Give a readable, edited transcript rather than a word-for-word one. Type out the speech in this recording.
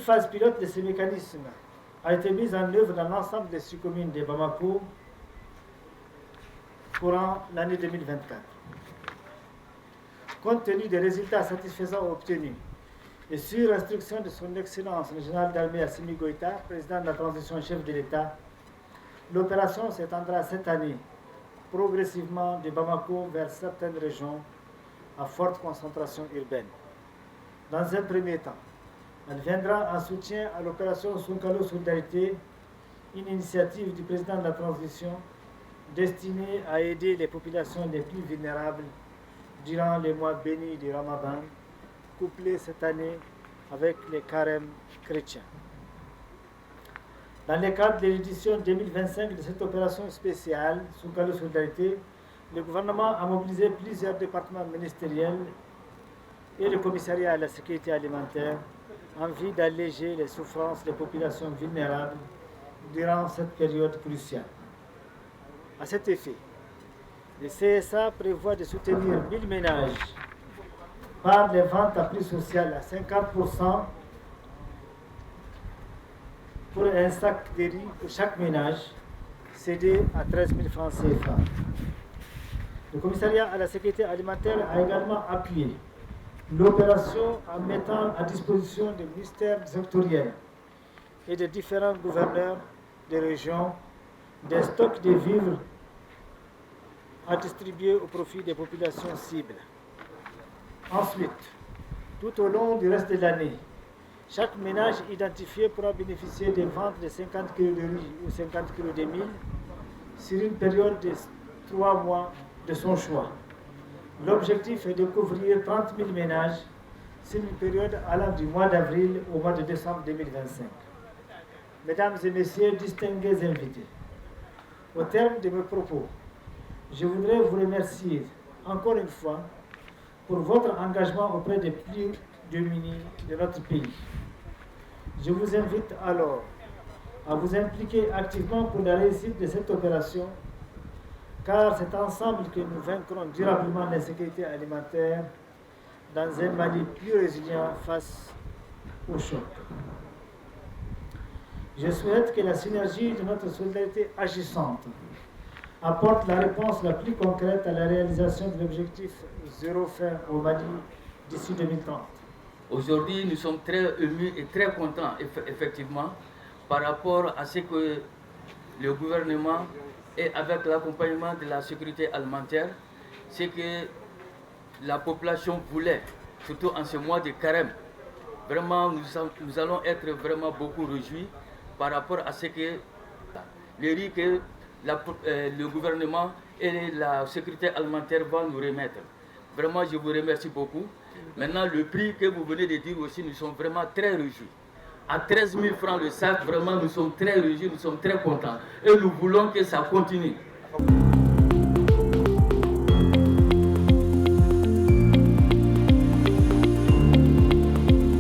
phase pilote de ces mécanismes a été mise en œuvre dans l'ensemble des sous-communes de Bamako courant l'année 2024. Compte tenu des résultats satisfaisants obtenus et sur instruction de son Excellence le général d'armée Assimi Goïta, président de la transition chef de l'État, l'opération s'étendra cette année progressivement de Bamako vers certaines régions à forte concentration urbaine. Dans un premier temps, elle viendra en soutien à l'opération Soukalo Solidarité, une initiative du président de la transition destinée à aider les populations les plus vulnérables durant les mois bénis du Ramadan, couplés cette année avec les carèmes chrétiens. Dans le cadre de l'édition 2025 de cette opération spéciale, Soukalo Solidarité, le gouvernement a mobilisé plusieurs départements ministériels et le commissariat à la sécurité alimentaire en vue d'alléger les souffrances des populations vulnérables durant cette période cruciale. À cet effet, le CSA prévoit de soutenir 1000 ménages par les ventes à prix social à 50% pour un sac de riz pour chaque ménage, cédé à 13 000 francs CFA. Le commissariat à la sécurité alimentaire a également appuyé l'opération en mettant à disposition des ministères sectoriels et des différents gouverneurs des régions des stocks de vivres à distribuer au profit des populations cibles. Ensuite, tout au long du reste de l'année, chaque ménage identifié pourra bénéficier des ventes de 50 kg de riz ou 50 kg de mil sur une période de 3 mois de son choix. L'objectif est de couvrir 30 000 ménages sur une période allant du mois d'avril au mois de décembre 2025. Mesdames et messieurs, distingués invités, au terme de mes propos, je voudrais vous remercier encore une fois pour votre engagement auprès des plus démunis de notre pays. Je vous invite alors à vous impliquer activement pour la réussite de cette opération, car c'est ensemble que nous vaincrons durablement l'insécurité alimentaire dans un Mali plus résilient face au choc. Je souhaite que la synergie de notre solidarité agissante apporte la réponse la plus concrète à la réalisation de l'objectif zéro faim au Mali d'ici 2030. Aujourd'hui, nous sommes très émus et très contents, effectivement, par rapport à ce que le gouvernement et avec l'accompagnement de la sécurité alimentaire, c'est que la population voulait, surtout en ce mois de carême. Vraiment, nous allons être vraiment beaucoup réjouis par rapport à ce que le riz que le gouvernement et la sécurité alimentaire vont nous remettre. Vraiment, je vous remercie beaucoup. Maintenant, le prix que vous venez de dire aussi, nous sommes vraiment très réjouis. À 13 000 francs le sac, vraiment, nous sommes très réjouis, nous sommes très contents. Et nous voulons que ça continue.